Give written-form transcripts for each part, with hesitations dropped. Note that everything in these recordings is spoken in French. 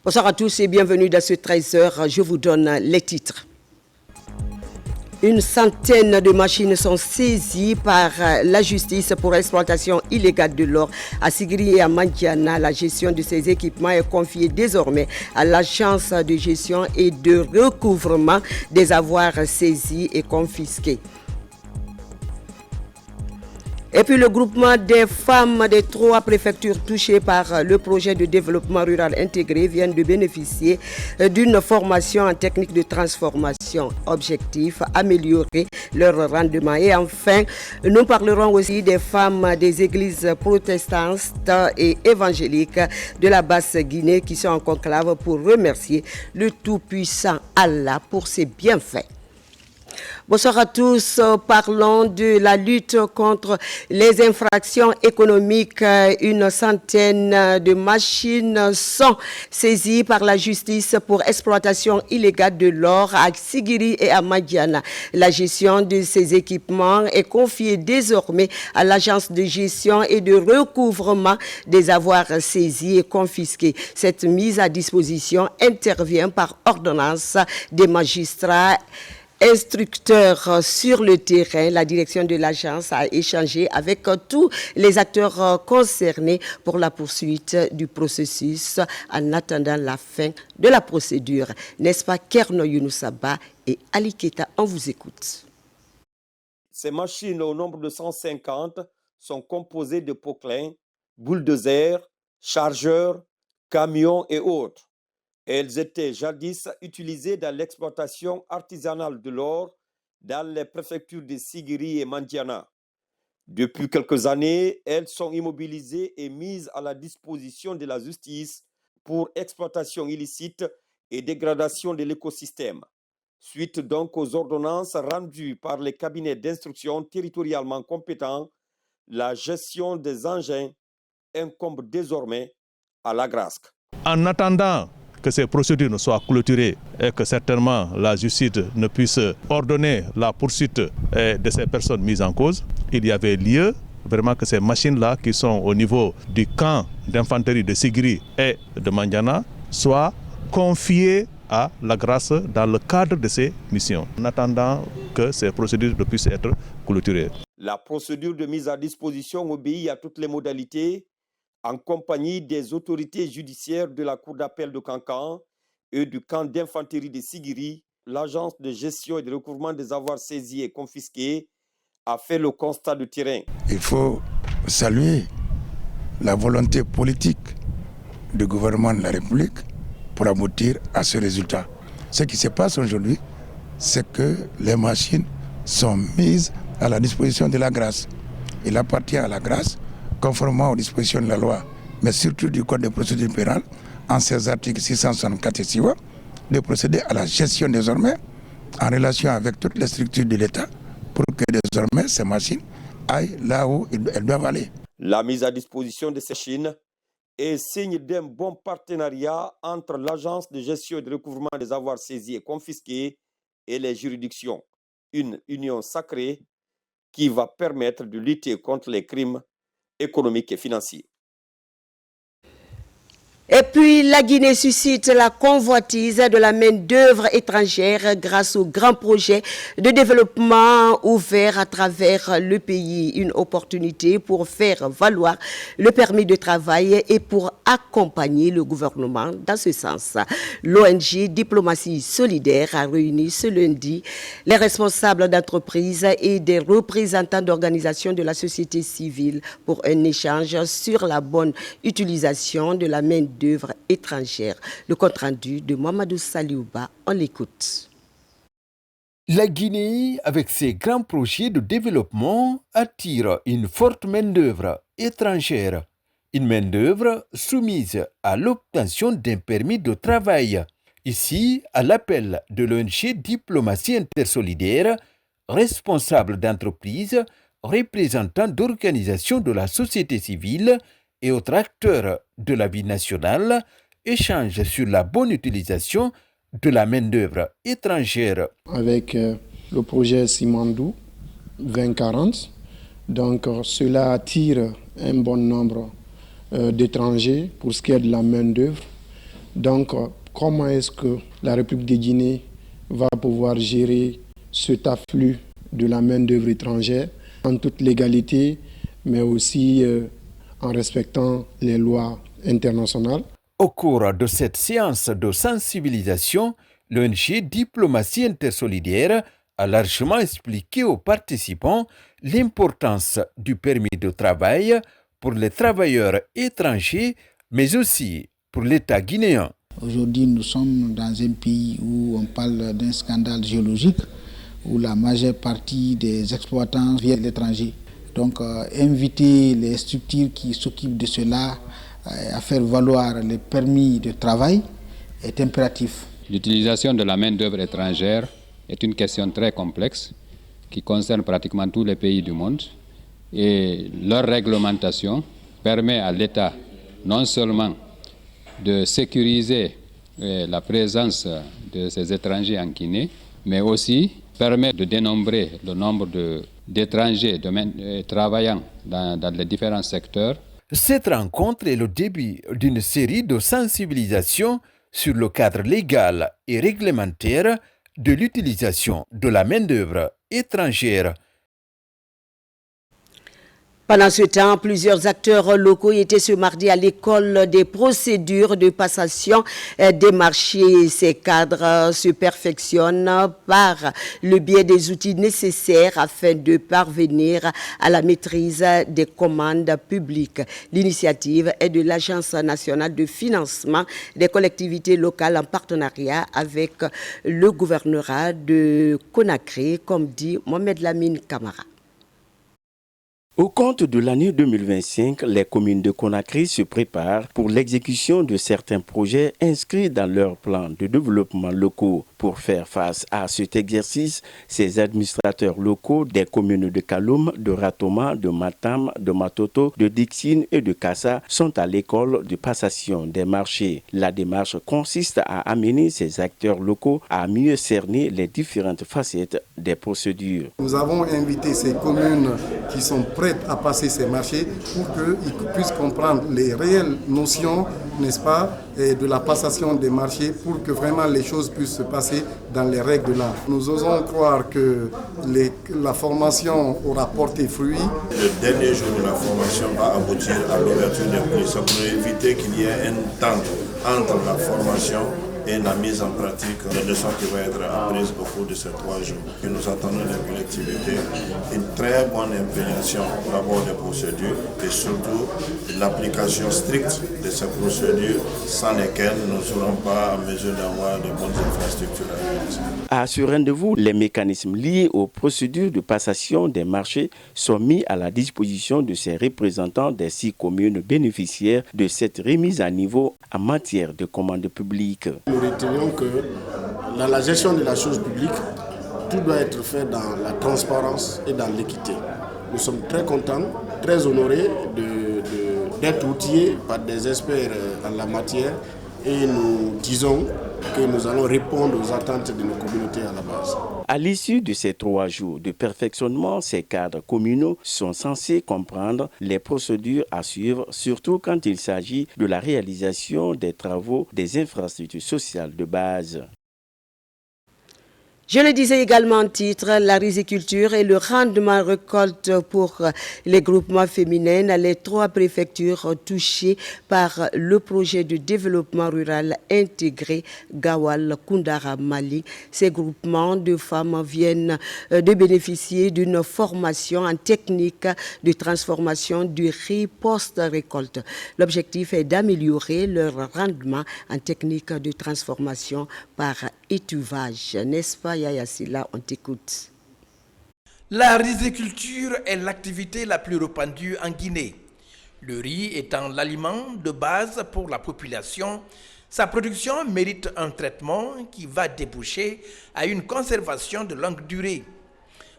Bonsoir à tous et bienvenue dans ce 13h. Je vous donne les titres. Une centaine de machines sont saisies par la justice pour exploitation illégale de l'or à Sigiri et à Mandiana. La gestion de ces équipements est confiée désormais à l'agence de gestion et de recouvrement des avoirs saisis et confisqués. Et puis le groupement des femmes des 3 préfectures touchées par le projet de développement rural intégré viennent de bénéficier d'une formation en technique de transformation. Objectif, améliorer leur rendement. Et enfin, nous parlerons aussi des femmes des églises protestantes et évangéliques de la Basse-Guinée qui sont en conclave pour remercier le Tout-Puissant Allah pour ses bienfaits. Bonsoir à tous. Parlons de la lutte contre les infractions économiques. Une centaine de machines sont saisies par la justice pour exploitation illégale de l'or à Sigiri et à Mandiana. La gestion de ces équipements est confiée désormais à l'agence de gestion et de recouvrement des avoirs saisis et confisqués. Cette mise à disposition intervient par ordonnance des magistrats instructeurs sur le terrain. La direction de l'agence a échangé avec tous les acteurs concernés pour la poursuite du processus en attendant la fin de la procédure. N'est-ce pas, Kerno Younoussaba et Ali Keta, on vous écoute. Ces machines au nombre de 150 sont composées de poclins, bulldozers, chargeurs, camions et autres. Elles étaient jadis utilisées dans l'exploitation artisanale de l'or dans les préfectures de Sigiri et Mandiana. Depuis quelques années, elles sont immobilisées et mises à la disposition de la justice pour exploitation illicite et dégradation de l'écosystème. Suite donc aux ordonnances rendues par les cabinets d'instruction territorialement compétents, la gestion des engins incombe désormais à l'AGRASC. En attendant que ces procédures ne soient clôturées et que certainement la justice ne puisse ordonner la poursuite de ces personnes mises en cause, il y avait lieu vraiment que ces machines-là qui sont au niveau du camp d'infanterie de Sigiri et de Mandiana soient confiées à l'AGRASC dans le cadre de ces missions, en attendant que ces procédures ne puissent être clôturées. La procédure de mise à disposition obéit à toutes les modalités en compagnie des autorités judiciaires de la Cour d'appel de Kankan et du camp d'infanterie de Sigiri. L'agence de gestion et de recouvrement des avoirs saisis et confisqués a fait le constat de terrain. Il faut saluer la volonté politique du gouvernement de la République pour aboutir à ce résultat. Ce qui se passe aujourd'hui, c'est que les machines sont mises à la disposition de l'AGRASC. Il appartient à l'AGRASC, conformément aux dispositions de la loi, mais surtout du Code de procédure pénale, en ses articles 664 et 6, de procéder à la gestion désormais en relation avec toutes les structures de l'État pour que désormais ces machines aillent là où elles doivent aller. La mise à disposition de ces machines est signe d'un bon partenariat entre l'agence de gestion et de recouvrement des avoirs saisis et confisqués et les juridictions. Une union sacrée qui va permettre de lutter contre les crimes économiques et financiers. Et puis, la Guinée suscite la convoitise de la main-d'œuvre étrangère grâce au grand projet de développement ouvert à travers le pays. Une opportunité pour faire valoir le permis de travail et pour accompagner le gouvernement dans ce sens. L'ONG Diplomatie Solidaire a réuni ce lundi les responsables d'entreprises et des représentants d'organisations de la société civile pour un échange sur la bonne utilisation de la main-d'œuvre étrangère. Le compte-rendu de Mamadou Saliouba, on l'écoute. La Guinée, avec ses grands projets de développement, attire une forte main-d'œuvre étrangère. Une main-d'œuvre soumise à l'obtention d'un permis de travail. Ici, à l'appel de l'ONG Diplomatie Intersolidaire, responsable d'entreprises, représentants d'organisations de la société civile et autres acteurs de la vie nationale échangent sur la bonne utilisation de la main-d'œuvre étrangère. Avec le projet Simandou 2040, donc cela attire un bon nombre d'étrangers pour ce qui est de la main-d'œuvre. Donc, comment est-ce que la République de Guinée va pouvoir gérer cet afflux de la main-d'œuvre étrangère en toute légalité, mais aussi en respectant les lois internationales. Au cours de cette séance de sensibilisation, l'ONG Diplomatie Intersolidaire a largement expliqué aux participants l'importance du permis de travail pour les travailleurs étrangers, mais aussi pour l'État guinéen. Aujourd'hui, nous sommes dans un pays où on parle d'un scandale géologique, où la majeure partie des exploitants viennent de l'étranger. Donc, inviter les structures qui s'occupent de cela à faire valoir les permis de travail est impératif. L'utilisation de la main-d'œuvre étrangère est une question très complexe qui concerne pratiquement tous les pays du monde et leur réglementation permet à l'État non seulement de sécuriser la présence de ces étrangers en Guinée, mais aussi permet de dénombrer le nombre d'étrangers travaillant dans les différents secteurs. Cette rencontre est le début d'une série de sensibilisations sur le cadre légal et réglementaire de l'utilisation de la main-d'œuvre étrangère. Pendant ce temps, plusieurs acteurs locaux étaient ce mardi à l'école des procédures de passation des marchés. Ces cadres se perfectionnent par le biais des outils nécessaires afin de parvenir à la maîtrise des commandes publiques. L'initiative est de l'Agence nationale de financement des collectivités locales en partenariat avec le gouvernorat de Conakry, comme dit Mohamed Lamine Camara. Au compte de l'année 2025, les communes de Conakry se préparent pour l'exécution de certains projets inscrits dans leur plan de développement locaux. Pour faire face à cet exercice, ces administrateurs locaux des communes de Kaloum, de Ratoma, de Matam, de Matoto, de Dixine et de Kassa sont à l'école de passation des marchés. La démarche consiste à amener ces acteurs locaux à mieux cerner les différentes facettes des procédures. Nous avons invité ces communes qui sont prêtes à passer ces marchés pour qu'ils puissent comprendre les réelles notions, n'est-ce pas, de la passation des marchés pour que vraiment les choses puissent se passer dans les règles de l'art. Nous osons croire que la formation aura porté fruit. Le dernier jour de la formation va aboutir à l'ouverture des prix. Ça pour éviter qu'il y ait un temps entre la formation et la mise en pratique des leçons qui vont être apprises au cours de ces 3 jours. Et nous attendons des collectivités une très bonne imprégnation d'abord des procédures et surtout l'application stricte de ces procédures sans lesquelles nous ne serons pas en mesure d'avoir de bonnes infrastructures à réaliser. À ce rendez-vous, les mécanismes liés aux procédures de passation des marchés sont mis à la disposition de ces représentants des 6 communes bénéficiaires de cette remise à niveau en matière de commande publique. Nous retenons que dans la gestion de la chose publique, tout doit être fait dans la transparence et dans l'équité. Nous sommes très contents, très honorés d'être outillés par des experts en la matière et nous disons que nous allons répondre aux attentes de nos communautés à la base. À l'issue de ces 3 jours de perfectionnement, ces cadres communaux sont censés comprendre les procédures à suivre, surtout quand il s'agit de la réalisation des travaux des infrastructures sociales de base. Je le disais également en titre, la riziculture et le rendement récolte pour les groupements féminins, les 3 préfectures touchées par le projet de développement rural intégré Gawal Koundara Mali. Ces groupements de femmes viennent de bénéficier d'une formation en technique de transformation du riz post-récolte. L'objectif est d'améliorer leur rendement en technique de transformation par étuvage. N'est-ce pas, Yaya Silla, on t'écoute. La riziculture est l'activité la plus répandue en Guinée. Le riz étant l'aliment de base pour la population, sa production mérite un traitement qui va déboucher à une conservation de longue durée.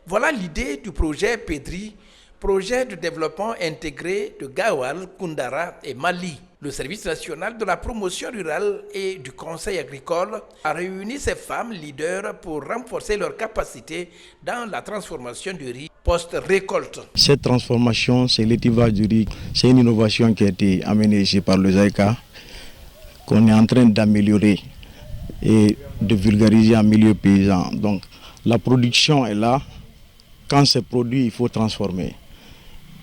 Voilà l'idée du projet PEDRI, projet de développement intégré de Gawal, Koundara et Mali. Le service national de la promotion rurale et du conseil agricole a réuni ces femmes leaders pour renforcer leurs capacités dans la transformation du riz post-récolte. Cette transformation, c'est l'étivage du riz. C'est une innovation qui a été amenée ici par le ZAICA qu'on est en train d'améliorer et de vulgariser en milieu paysan. Donc la production est là. Quand c'est produit, il faut transformer.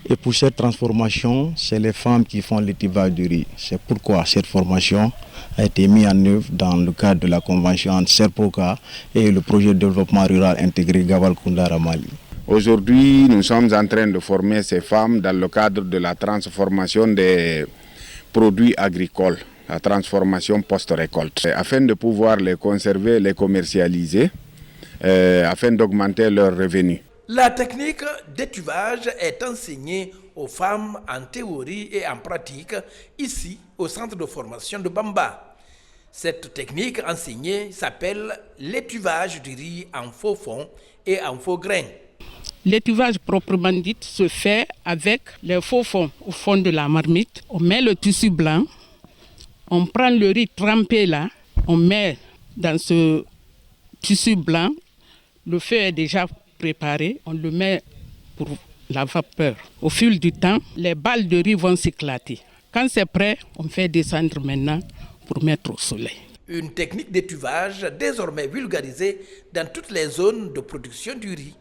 Et pour cette transformation, c'est les femmes qui font l'étivage du riz. C'est pourquoi cette formation a été mise en œuvre dans le cadre de la convention entre Serpoka et le projet de développement rural intégré Gaval-Koundara Mali. Aujourd'hui, nous sommes en train de former ces femmes dans le cadre de la transformation des produits agricoles, la transformation post-récolte, afin de pouvoir les conserver, les commercialiser, afin d'augmenter leurs revenus. La technique d'étuvage est enseignée aux femmes en théorie et en pratique ici au centre de formation de Bamba. Cette technique enseignée s'appelle l'étuvage du riz en faux fond et en faux grain. L'étuvage proprement dit se fait avec les faux fonds au fond de la marmite. On met le tissu blanc, on prend le riz trempé là, on met dans ce tissu blanc, le feu est déjà préparé, on le met pour la vapeur. Au fil du temps, les balles de riz vont s'éclater. Quand c'est prêt, on fait descendre maintenant pour mettre au soleil. Une technique d'étuvage désormais vulgarisée dans toutes les zones de production du riz.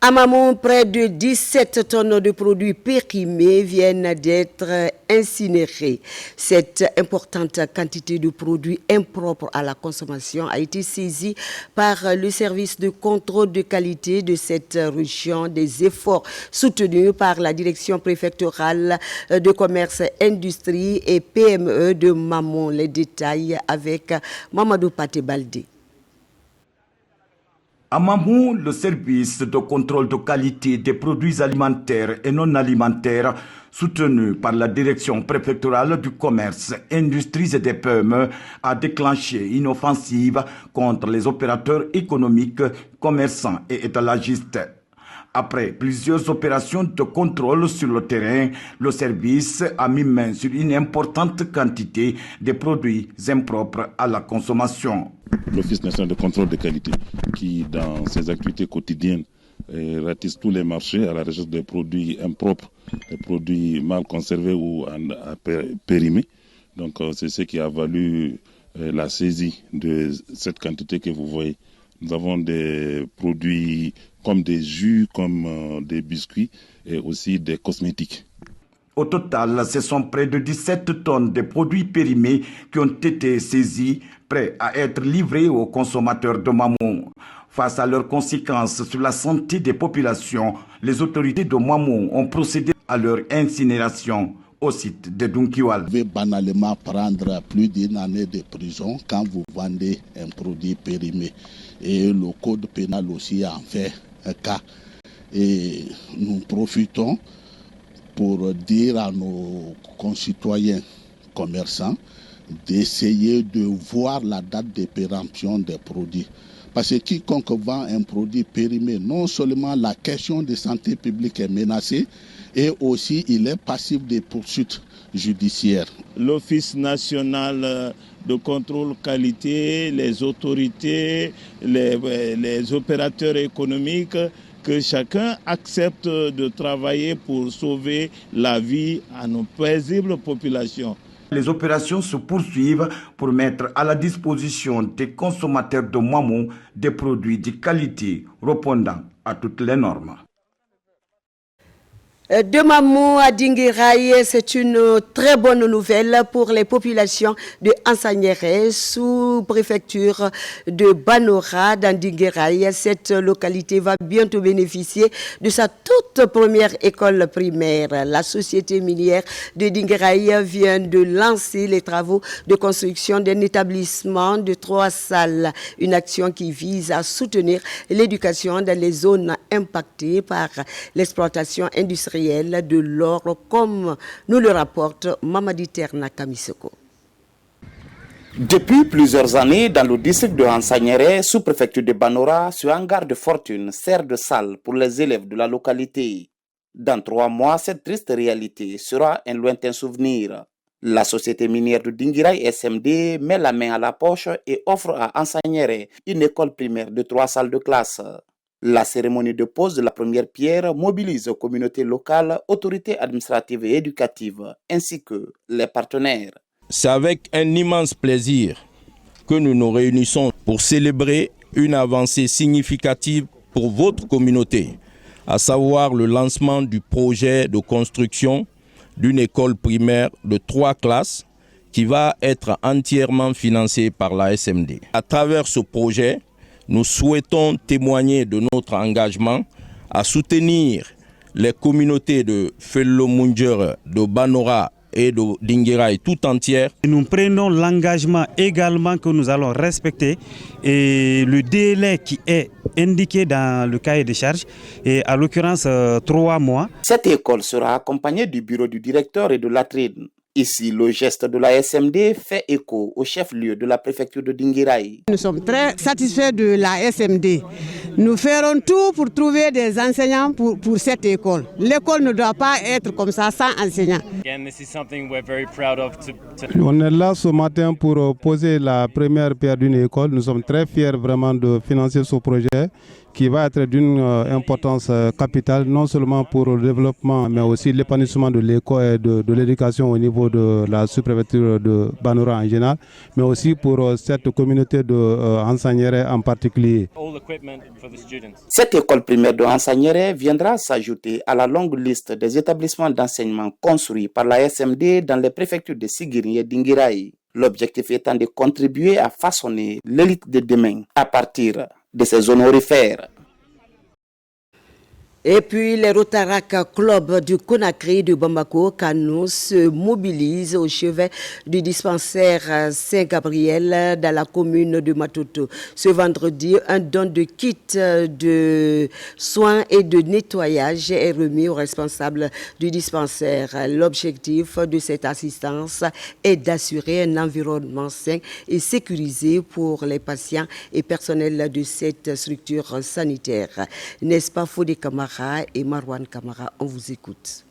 À Mamon, près de 17 tonnes de produits périmés viennent d'être incinérés. Cette importante quantité de produits impropres à la consommation a été saisie par le service de contrôle de qualité de cette région. Des efforts soutenus par la direction préfectorale de commerce, industrie et PME de Mamon. Les détails avec Mamadou Paté Baldé. À Mamou, le service de contrôle de qualité des produits alimentaires et non alimentaires, soutenu par la direction préfectorale du commerce, industries et des PME, a déclenché une offensive contre les opérateurs économiques, commerçants et étalagistes. Après plusieurs opérations de contrôle sur le terrain, le service a mis main sur une importante quantité de produits impropres à la consommation. L'Office national de contrôle de qualité, qui dans ses activités quotidiennes ratisse tous les marchés à la recherche des produits impropres, des produits mal conservés ou périmés. Donc c'est ce qui a valu la saisie de cette quantité que vous voyez. Nous avons des produits comme des jus, comme des biscuits et aussi des cosmétiques. Au total, ce sont près de 17 tonnes de produits périmés qui ont été saisis, prêts à être livrés aux consommateurs de Mamon. Face à leurs conséquences sur la santé des populations, les autorités de Mamon ont procédé à leur incinération au site de Dunkiwal. Vous pouvez banalement prendre plus d'une année de prison quand vous vendez un produit périmé. Et le code pénal aussi en fait un cas. Et nous profitons pour dire à nos concitoyens commerçants d'essayer de voir la date de péremption des produits. Parce que quiconque vend un produit périmé, non seulement la question de santé publique est menacée, et aussi il est passif des poursuites judiciaires. L'Office national de contrôle qualité, les autorités, les opérateurs économiques, que chacun accepte de travailler pour sauver la vie à nos paisibles populations. Les opérations se poursuivent pour mettre à la disposition des consommateurs de Mamon des produits de qualité répondant à toutes les normes. De Mamou à Dinguiraye, c'est une très bonne nouvelle pour les populations de Ansanyere, sous-préfecture de Banora dans Dinguiraye. Cette localité va bientôt bénéficier de sa toute première école primaire. La société minière de Dinguiraye vient de lancer les travaux de construction d'un établissement de 3 salles. Une action qui vise à soutenir l'éducation dans les zones impactées par l'exploitation industrielle de l'or, comme nous le rapporte Mamadi Terna Kamisoko. Depuis plusieurs années, dans le district de Ansanyere, sous-préfecture de Banora, ce hangar de fortune sert de salle pour les élèves de la localité. Dans 3 mois, cette triste réalité sera un lointain souvenir. La société minière de Dinguiraye SMD met la main à la poche et offre à Ansanyere une école primaire de 3 salles de classe. La cérémonie de pose de la première pierre mobilise communautés locales, autorités administratives et éducatives, ainsi que les partenaires. C'est avec un immense plaisir que nous nous réunissons pour célébrer une avancée significative pour votre communauté, à savoir le lancement du projet de construction d'une école primaire de 3 classes qui va être entièrement financée par la SMD. À travers ce projet, nous souhaitons témoigner de notre engagement à soutenir les communautés de Fello Munjere, de Banora et de Dinguiraye tout entière. Nous prenons l'engagement également que nous allons respecter et le délai qui est indiqué dans le cahier des charges et à l'occurrence 3 mois. Cette école sera accompagnée du bureau du directeur et de l'ATRIN. Ici, le geste de la SMD fait écho au chef-lieu de la préfecture de Dinguiraye. Nous sommes très satisfaits de la SMD. Nous ferons tout pour trouver des enseignants pour cette école. L'école ne doit pas être comme ça, sans enseignants. On est là ce matin pour poser la première pierre d'une école. Nous sommes très fiers vraiment de financer ce projet qui va être d'une importance capitale, non seulement pour le développement, mais aussi l'épanouissement de l'école et de l'éducation au niveau de la sous-préfecture de Banora en général, mais aussi pour cette communauté de Ansagnéré en particulier. Cette école primaire de Ansagnéré viendra s'ajouter à la longue liste des établissements d'enseignement construits par la SMD dans les préfectures de Sigiri et Dinguiraye. L'objectif étant de contribuer à façonner l'élite de demain à partir de ces zones aurifères. Et puis les Rotarac Club du Conakry de Bamako, Kano, se mobilisent au chevet du dispensaire Saint-Gabriel dans la commune de Matoto. Ce vendredi, un don de kits de soins et de nettoyage est remis aux responsables du dispensaire. L'objectif de cette assistance est d'assurer un environnement sain et sécurisé pour les patients et personnels de cette structure sanitaire. N'est-ce pas, Fodé Kamara et Marwan Kamara, on vous écoute.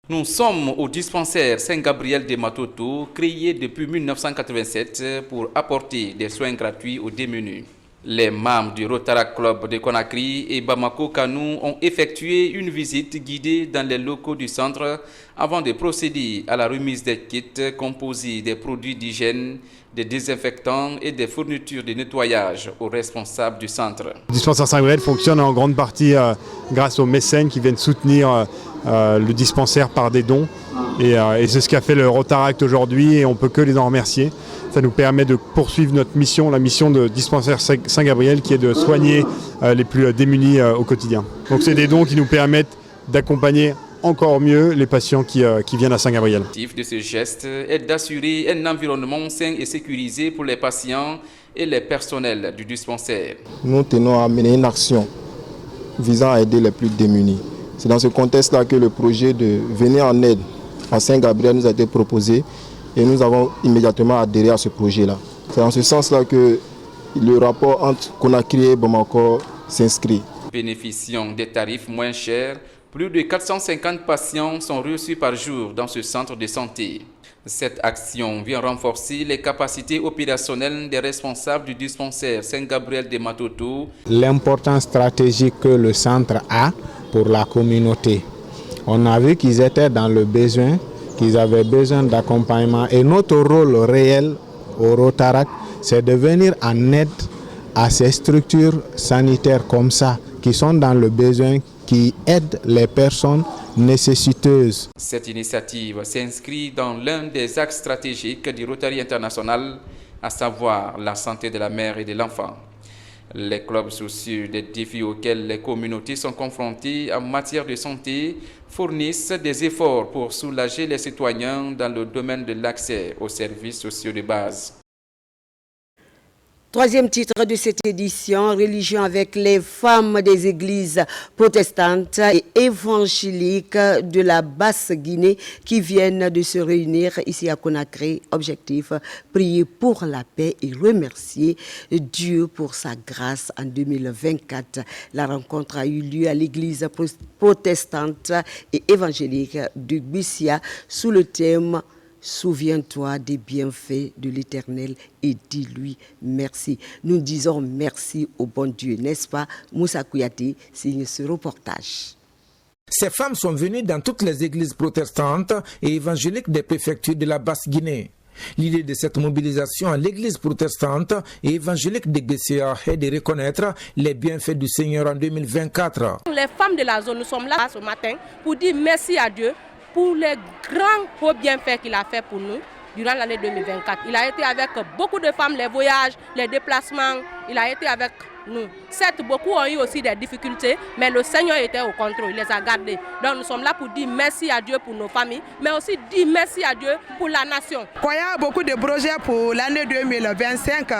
Nous sommes au dispensaire Saint-Gabriel de Matoto, créé depuis 1987 pour apporter des soins gratuits aux démunis. Les membres du Rotarac Club de Conakry et Bamako Kanou ont effectué une visite guidée dans les locaux du centre avant de procéder à la remise des kits composés des produits d'hygiène, des désinfectants et des fournitures de nettoyage aux responsables du centre. Le dispensaire Saint-Gabriel fonctionne en grande partie grâce aux mécènes qui viennent soutenir le dispensaire par des dons. Et c'est ce qu'a fait le Rotaract aujourd'hui et on ne peut que les en remercier. Ça nous permet de poursuivre notre mission, la mission de dispensaire Saint-Gabriel qui est de soigner les plus démunis au quotidien. Donc c'est des dons qui nous permettent d'accompagner encore mieux les patients qui viennent à Saint-Gabriel. L'objectif de ce geste est d'assurer un environnement sain et sécurisé pour les patients et les personnels du dispensaire. Nous tenons à mener une action visant à aider les plus démunis. C'est dans ce contexte-là que le projet de venir en aide à Saint-Gabriel nous a été proposé et nous avons immédiatement adhéré à ce projet-là. C'est dans ce sens-là que le rapport entre Conakry et Bamako s'inscrit. Bénéficiant des tarifs moins chers, plus de 450 patients sont reçus par jour dans ce centre de santé. Cette action vient renforcer les capacités opérationnelles des responsables du dispensaire Saint-Gabriel de Matoto. L'importance stratégique que le centre a pour la communauté. On a vu qu'ils étaient dans le besoin, qu'ils avaient besoin d'accompagnement et notre rôle réel au Rotarac, c'est de venir en aide à ces structures sanitaires comme ça, qui sont dans le besoin, qui aident les personnes nécessiteuses. Cette initiative s'inscrit dans l'un des axes stratégiques du Rotary International, à savoir la santé de la mère et de l'enfant. Les clubs soucieux des défis auxquels les communautés sont confrontées en matière de santé fournissent des efforts pour soulager les citoyens dans le domaine de l'accès aux services sociaux de base. Troisième titre de cette édition, religion avec les femmes des églises protestantes et évangéliques de la Basse-Guinée qui viennent de se réunir ici à Conakry. Objectif, prier pour la paix et remercier Dieu pour sa grâce en 2024. La rencontre a eu lieu à l'église protestante et évangélique de Bissia sous le thème souviens-toi des bienfaits de l'Éternel et dis-lui merci. Nous disons merci au bon Dieu, n'est-ce pas? Moussa Kouyaté signe ce reportage. Ces femmes sont venues dans toutes les églises protestantes et évangéliques des préfectures de la Basse-Guinée. L'idée de cette mobilisation à l'église protestante et évangélique de Gbessia est de reconnaître les bienfaits du Seigneur en 2024. Les femmes de la zone, nous sommes là ce matin pour dire merci à Dieu pour les grands hauts bienfaits qu'il a fait pour nous durant l'année 2024. Il a été avec beaucoup de femmes, les voyages, les déplacements, il a été avec nous. Certes, beaucoup ont eu aussi des difficultés, mais le Seigneur était au contrôle, il les a gardés. Donc nous sommes là pour dire merci à Dieu pour nos familles, mais aussi dire merci à Dieu pour la nation. Il y a beaucoup de projets pour l'année 2025,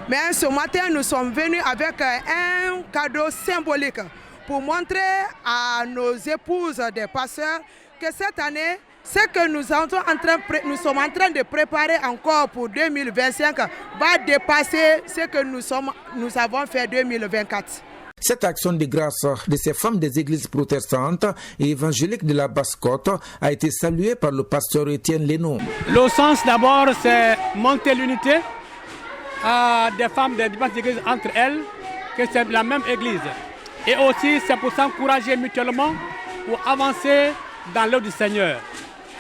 mais ce matin nous sommes venus avec un cadeau symbolique pour montrer à nos épouses des pasteurs que cette année, ce que nous sommes en train de préparer encore pour 2025 va dépasser ce que nous avons fait en 2024. Cette action de grâce de ces femmes des églises protestantes et évangéliques de la Basse-Côte a été saluée par le pasteur Étienne Lénaud. Le sens d'abord, c'est monter l'unité des femmes des différentes églises entre elles, que c'est la même église. Et aussi, c'est pour s'encourager mutuellement, pour avancer dans l'œuvre du Seigneur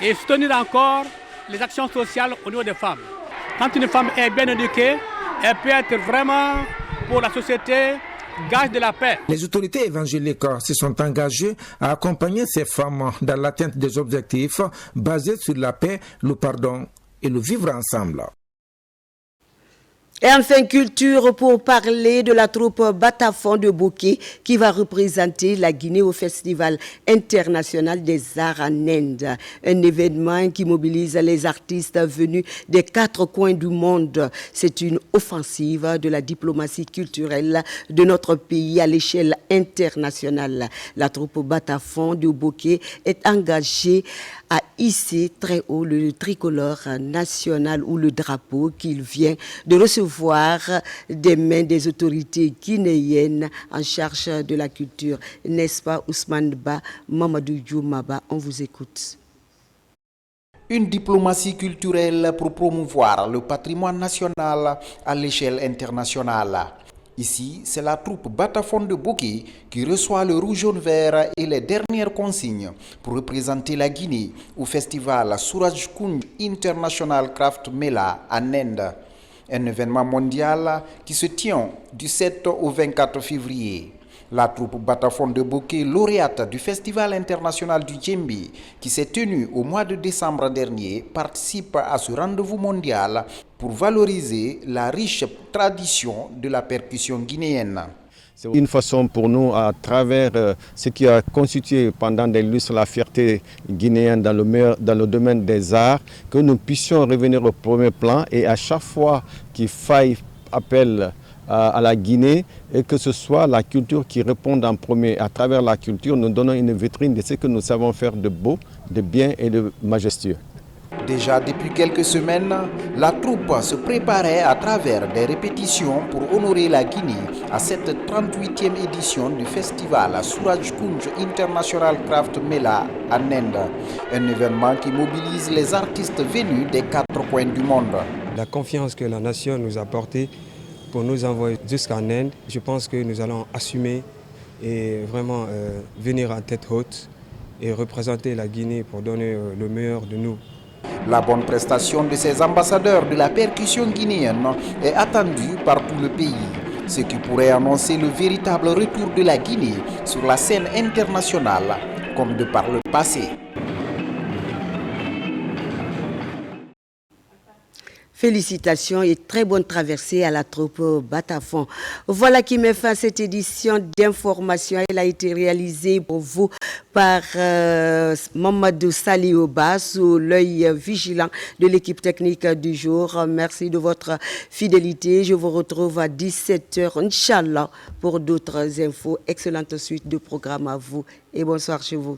et soutenir encore les actions sociales au niveau des femmes. Quand une femme est bien éduquée, elle peut être vraiment pour la société gage de la paix. Les autorités évangéliques se sont engagées à accompagner ces femmes dans l'atteinte des objectifs basés sur la paix, le pardon et le vivre ensemble. Et enfin, culture pour parler de la troupe Batafon de Bokeh qui va représenter la Guinée au Festival international des arts en Inde. Un événement qui mobilise les artistes venus des 4 coins du monde. C'est une offensive de la diplomatie culturelle de notre pays à l'échelle internationale. La troupe Batafon de Bokeh est engagée à hisser très haut le tricolore national ou le drapeau qu'il vient de recevoir des mains des autorités guinéennes en charge de la culture. N'est-ce pas, Ousmane Ba, Mamadou Djoumaba, on vous écoute. Une diplomatie culturelle pour promouvoir le patrimoine national à l'échelle internationale. Ici, c'est la troupe Batafon de Bokeh qui reçoit le rouge, jaune, vert et les dernières consignes pour représenter la Guinée au festival Suraj Kunj International Craft Mela en Inde. Un événement mondial qui se tient du 7 au 24 février. La troupe Batafon de Bokeh, lauréate du Festival international du Djembe, qui s'est tenu au mois de décembre dernier, participe à ce rendez-vous mondial pour valoriser la riche tradition de la percussion guinéenne. C'est une façon pour nous, à travers ce qui a constitué pendant des lustres la fierté guinéenne dans le domaine des arts, que nous puissions revenir au premier plan et à chaque fois qu'il faille appel à la Guinée et que ce soit la culture qui réponde en premier. À travers la culture, nous donnons une vitrine de ce que nous savons faire de beau, de bien et de majestueux. Déjà depuis quelques semaines, la troupe se préparait à travers des répétitions pour honorer la Guinée à cette 38e édition du festival Suraj Kunj International Craft Mela en Inde. Un événement qui mobilise les artistes venus des 4 coins du monde. La confiance que la nation nous a apportée pour nous envoyer jusqu'en Inde, je pense que nous allons assumer et vraiment venir en tête haute et représenter la Guinée pour donner le meilleur de nous. La bonne prestation de ces ambassadeurs de la percussion guinéenne est attendue par tout le pays, ce qui pourrait annoncer le véritable retour de la Guinée sur la scène internationale, comme de par le passé. Félicitations et très bonne traversée à la troupe Batafon. Voilà qui met fin à cette édition d'information. Elle a été réalisée pour vous par Mamadou Salioba sous l'œil vigilant de l'équipe technique du jour. Merci de votre fidélité. Je vous retrouve à 17h, Inch'Allah, pour d'autres infos. Excellente suite de programme à vous et bonsoir chez vous.